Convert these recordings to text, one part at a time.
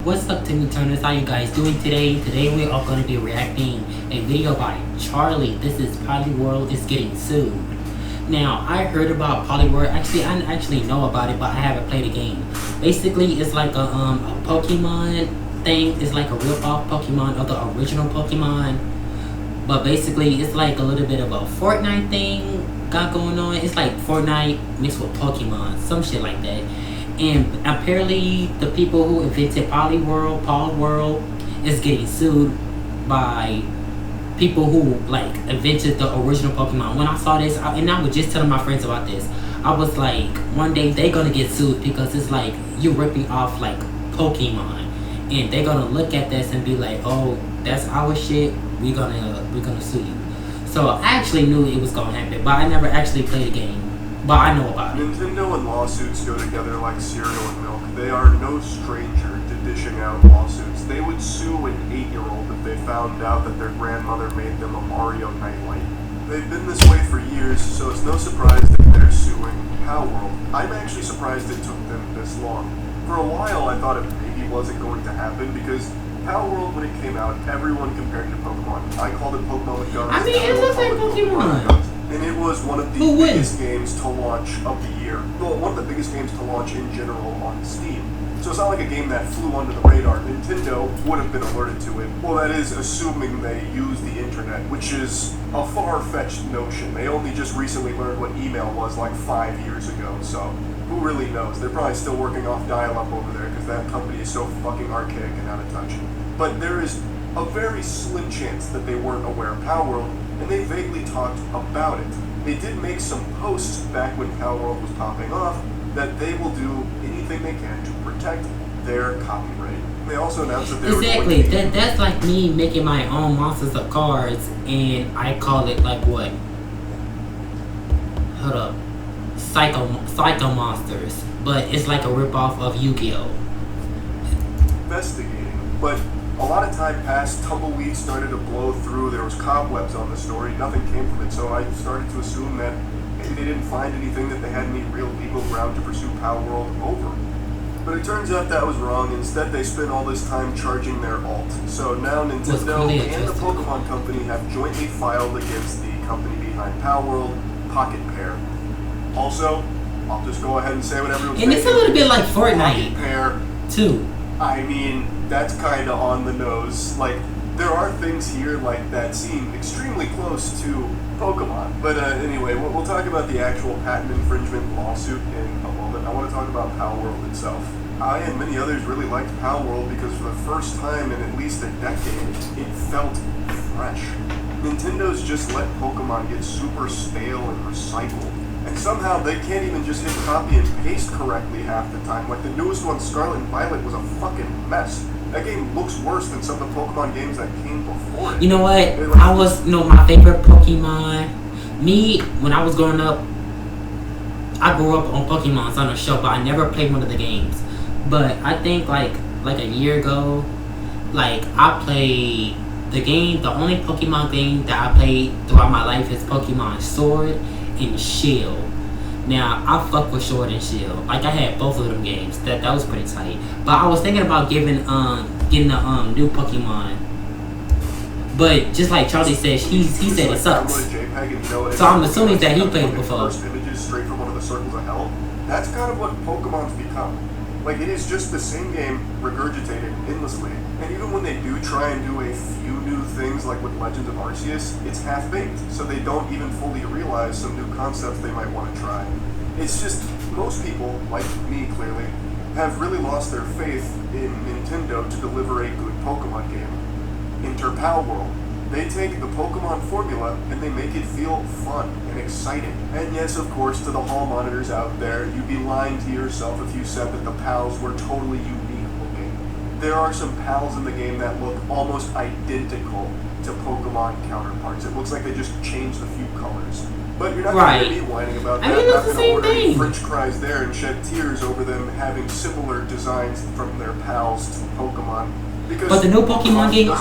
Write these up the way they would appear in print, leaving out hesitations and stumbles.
What's up, Timmy Turners? How you guys doing today? Today we are going to be reacting a video by Charlie. This is PALWORD is getting sued. Now, I heard about PALWORD. Actually, I didn't actually know about it, but I haven't played the game. Basically, it's like a Pokemon thing. It's like a rip-off Pokemon of the original Pokemon. But basically, it's like a little bit of a Fortnite thing got going on. It's like Fortnite mixed with Pokemon, some shit like that. And apparently, the people who invented PALWORD is getting sued by people who like invented the original Pokemon. When I saw this, and I was just telling my friends about this, I was like, one day they're gonna get sued because it's like you ripping off like Pokemon, and they're gonna look at this and be like, oh, that's our shit. We're gonna sue you. So I actually knew it was gonna happen, but I never actually played the game. But I know about it. Nintendo and lawsuits go together like cereal and milk. They are no stranger to dishing out lawsuits. They would sue an 8-year-old if they found out that their grandmother made them a Mario nightlight. They've been this way for years, so it's no surprise that they're suing PALWORD. I'm actually surprised it took them this long. For a while, I thought it maybe wasn't going to happen because PALWORD, when it came out, everyone compared it to Pokemon. I called it Pokemon with guns. I mean, it looks like Pokemon. And it was one of the biggest games to launch of the year. Well, one of the biggest games to launch in general on Steam. So it's not like a game that flew under the radar. Nintendo would have been alerted to it. Well, that is assuming they use the internet, which is a far-fetched notion. They only just recently learned what email was like 5 years ago, so who really knows? They're probably still working off dial-up over there because that company is so fucking archaic and out of touch. But there is a very slim chance that they weren't aware of PALWORD, and they vaguely talked about it. They did make some posts back when PALWORD was popping off that they will do anything they can to protect their copyright. They also announced that they were going to be... That's like me making my own Monsters of Cards, and I call it like what? Hold up. Psycho Monsters. But it's like a ripoff of Yu-Gi-Oh! Investigating, but a lot of time passed, tumbleweeds started to blow through, there was cobwebs on the story, nothing came from it, so I started to assume that maybe they didn't find anything that they had any real legal ground to pursue PALWORD over. But it turns out that was wrong. Instead, they spent all this time charging their alt. So now Nintendo and the Pokemon Company have jointly filed against the company behind PALWORD, Pocket Pair. Also, I'll just go ahead and say what everyone's saying. And it's a little bit like Fortnite, Pocket Pair, too. I mean, that's kind of on the nose. Like, there are things here like that seem extremely close to Pokemon. But anyway, we'll talk about the actual patent infringement lawsuit in a moment. I want to talk about PALWORD itself. I and many others really liked PALWORD because for the first time in at least a decade, it felt fresh. Nintendo's just let Pokemon get super stale and recycled. And somehow they can't even just hit copy and paste correctly half the time. Like the newest one, Scarlet and Violet, was a fucking mess. That game looks worse than some of the Pokemon games that came before it. You know what? My favorite Pokemon. Me, when I was growing up, I grew up on Pokemon's on a show, but I never played one of the games. But I think like a year ago, like I played the game. The only Pokemon game that I played throughout my life is Pokemon Sword and Shield. Now I fuck with Sword and Shield. Like I had both of them games. That was pretty tight. But I was thinking about getting the new Pokemon. But just like Charlie said, he said it sucks. So I'm assuming that he played it before. Images straight from one of the circles of hell. That's kind of what Pokemon's become. Like it is just the same game regurgitated endlessly. And even when they do try and do a few new things like with Legends of Arceus, it's half-baked, so they don't even fully realize some new concepts they might want to try. It's just, most people, like me clearly, have really lost their faith in Nintendo to deliver a good Pokemon game. Enter PALWORD. They take the Pokemon formula and they make it feel fun and exciting. And yes, of course, to the hall monitors out there, you'd be lying to yourself if you said that the PALs were totally unique looking. There are some PALs in the game that look almost identical to Pokemon counterparts. It looks like they just changed a few colors. But you're not going to be whining about that. It's the same thing. French fries there and shed tears over them having similar designs from their PALs to Pokemon. But the new Pokemon game, I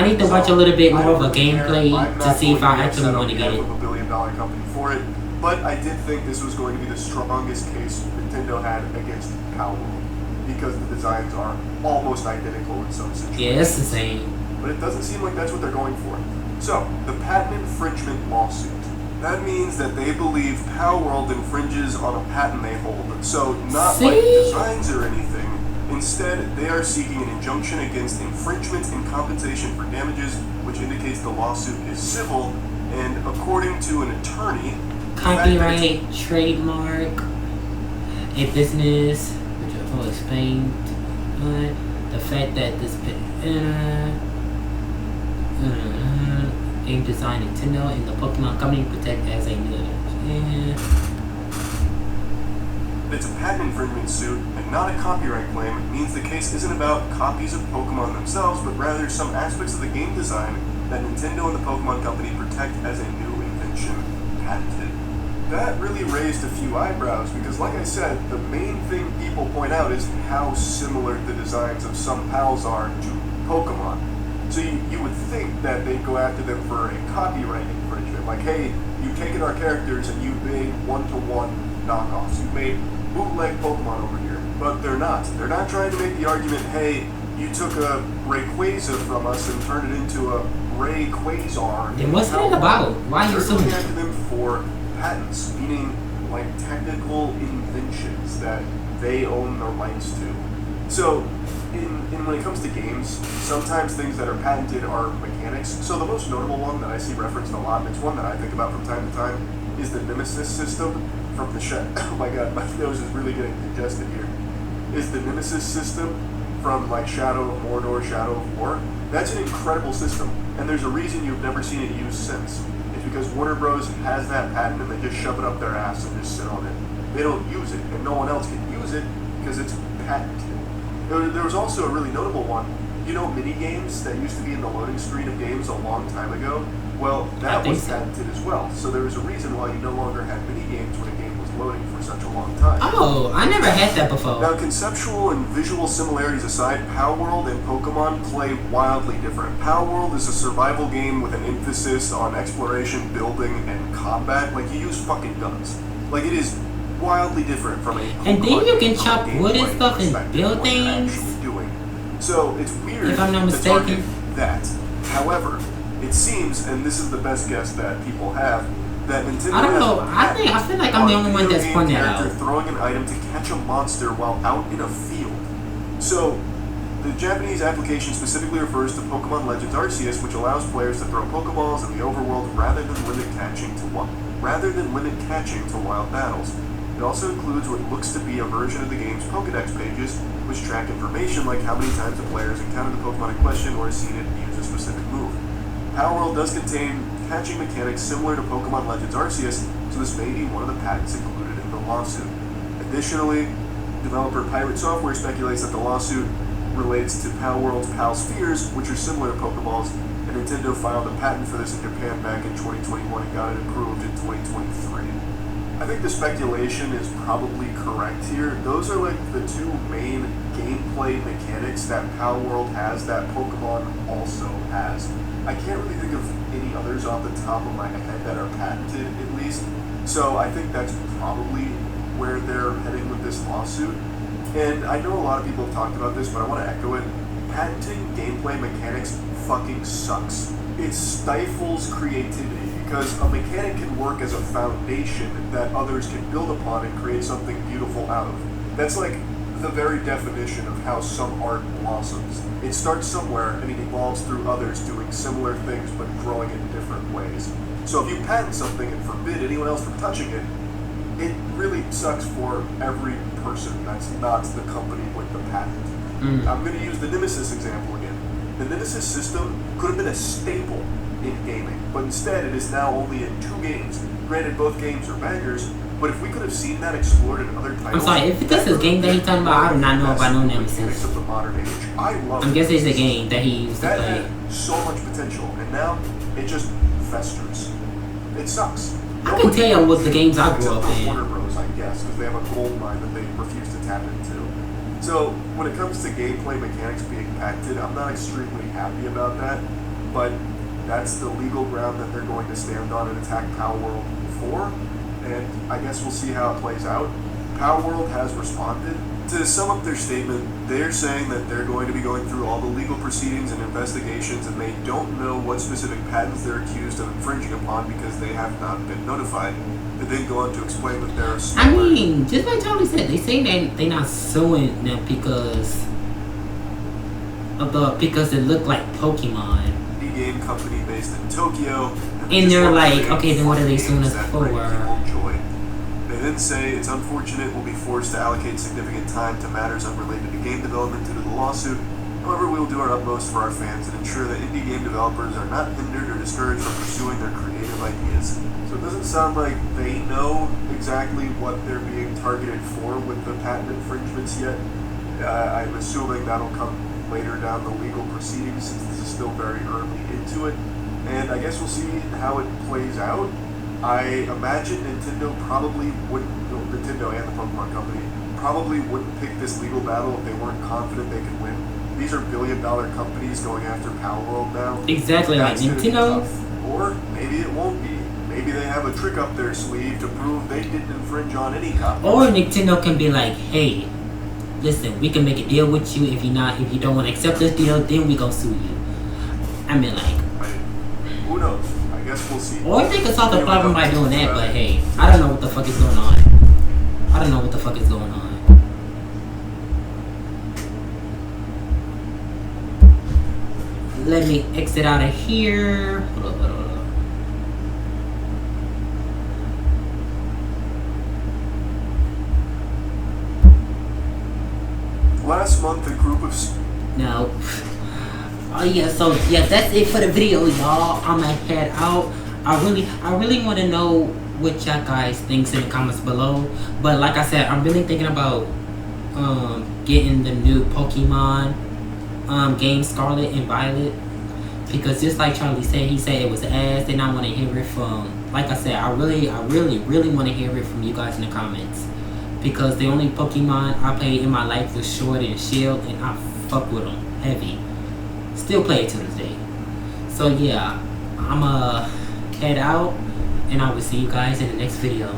need to watch a little bit more of a gameplay to see if I actually want to get it. $1 billion company for it, but I did think this was going to be the strongest case Nintendo had against PALWORD. because the designs are almost identical in some situations. Yeah, it's the same. But it doesn't seem like that's what they're going for. So, the patent infringement lawsuit. That means that they believe PALWORLD infringes on a patent they hold. So, not like designs or anything. Instead, they are seeking an injunction against infringement and compensation for damages, which indicates the lawsuit is civil. And according to an attorney, copyright, trademark, a business, which I will explain. The fact that this game design Nintendo and the Pokemon Company protect as a It's a patent infringement suit and not a copyright claim. It means the case isn't about copies of Pokemon themselves, but rather some aspects of the game design that Nintendo and the Pokemon Company protect as a new invention patented. That really raised a few eyebrows because, like I said, the main thing people point out is how similar the designs of some PALs are to Pokemon. So you would think that they'd go after them for a copyright infringement. Like, hey, you've taken our characters and you've made one-to-one knockoffs. You've made bootleg Pokemon over here. But they're not. They're not trying to make the argument, hey, you took a Rayquaza from us and turned it into a Rayquazar. Then what's that about? Why are you suing? suing? They're going after them for patents, meaning like technical inventions that they own the rights to. So, when it comes to games, sometimes things that are patented are mechanics. So the most notable one that I see referenced a lot, and it's one that I think about from time to time, is the Nemesis system from the oh my god, my nose is really getting congested here. Is the Nemesis system from like Shadow of Mordor, Shadow of War. That's an incredible system, and there's a reason you've never seen it used since. It's because Warner Bros. Has that patent and they just shove it up their ass and just sit on it. They don't use it, and no one else can use it because it's patented. There was also a really notable one. You know mini games that used to be in the loading screen of games a long time ago? Well, that was patented as well. So there was a reason why you no longer had mini games when a game was loading for such a long time. Oh, I never had that before. Now, conceptual and visual similarities aside, PALWORLD and Pokemon play wildly different. PALWORLD is a survival game with an emphasis on exploration, building, and combat. Like, you use fucking guns. Like, it is wildly different from a Pokemon and then you can game chop wood and stuff and build things. So it's weird if I'm not to target mistaken. that. However, it seems, and this is the best guess that people have, that Nintendo I don't know. I feel like I'm the only one that's pointing that out. Throwing an item to catch a monster while out in a field. So the Japanese application specifically refers to Pokemon Legends Arceus, which allows players to throw Pokeballs in the overworld rather than limit catching to wild battles. It also includes what looks to be a version of the game's Pokedex pages, which track information like how many times a player has encountered the Pokemon in question or has seen it use a specific move. PALWORLD does contain catching mechanics similar to Pokemon Legends Arceus, so this may be one of the patents included in the lawsuit. Additionally, developer Pirate Software speculates that the lawsuit relates to PALWORLD's PAL Spheres, which are similar to Pokeballs, and Nintendo filed a patent for this in Japan back in 2021 and got it approved in 2023. I think the speculation is probably correct here. Those are like the two main gameplay mechanics that PALWORLD has that Pokemon also has. I can't really think of any others off the top of my head that are patented, at least. So I think that's probably where they're heading with this lawsuit. And I know a lot of people have talked about this, but I want to echo it. Patenting gameplay mechanics fucking sucks. It stifles creativity because a mechanic can work as a foundation that others can build upon and create something beautiful out of. That's like the very definition of how some art blossoms. It starts somewhere and it evolves through others doing similar things but growing in different ways. So if you patent something and forbid anyone else from touching it, it really sucks for every person that's not the company with the patent. I'm going to use the Nemesis example again. The Nemesis system could have been a staple in gaming, but instead it is now only in 2 games. Granted, both games are bangers, but if we could have seen that explored in other titles... I'm sorry, if this is a game that he's talking about, I do not know about no Nemesis. Of the modern age. I'm guessing it's a game that he used to play. That had so much potential, and now it just festers. It sucks. I can tell you what the games I grew up in. Warner Bros, I guess, because they have a gold mine that they refuse to tap into. So, when it comes to gameplay mechanics being patented, I'm not extremely happy about that, but that's the legal ground that they're going to stand on and attack PALWORLD for, and I guess we'll see how it plays out. PALWORLD has responded, To sum up their statement, they're saying that they're going to be going through all the legal proceedings and investigations, and they don't know what specific patents they're accused of infringing upon because they have not been notified. They then go on to explain that they're I mean, just like Charlie said, they say that they're not suing them because it looked like Pokemon. Indie game company based in Tokyo. And they're like, okay, then what are they suing us for? They then say it's unfortunate we'll be forced to allocate significant time to matters unrelated to game development due to the lawsuit. However, we will do our utmost for our fans and ensure that indie game developers are not hindered or discouraged from pursuing their creative ideas. So it doesn't sound like they know exactly what they're being targeted for with the patent infringements yet. I'm assuming that'll come later down the legal proceedings since this is still very early into it. And I guess we'll see how it plays out. I imagine Nintendo probably wouldn't, Nintendo and the Pokemon Company probably wouldn't pick this legal battle if they weren't confident they could win. These are billion-dollar companies going after PALWORD now. Exactly, like Nintendo. Or maybe it won't be. Maybe they have a trick up their sleeve to prove they didn't infringe on any copy. Or Nintendo can be like, hey, listen, we can make a deal with you. If you don't want to accept this deal, then we gonna sue you. I mean, like, who knows? I guess we'll see. Or they could solve the problem by doing that, but hey, I don't know what the fuck is going on. I don't know what the fuck is going on. Let me exit out of here. Hold up. Last month, a group of... No. Oh yeah, so yeah, that's it for the video, y'all. I'ma head out. I really want to know what y'all guys thinks in the comments below. But like I said, I'm really thinking about getting the new Pokemon game Scarlet and Violet, because just like Charlie said, he said it was ass, and I want to hear it from, like I said, I really want to hear it from you guys in the comments, because the only Pokemon I played in my life was Sword and Shield, and I fuck with them heavy. Still play it to this day. So yeah, I'ma head out, and I will see you guys in the next video.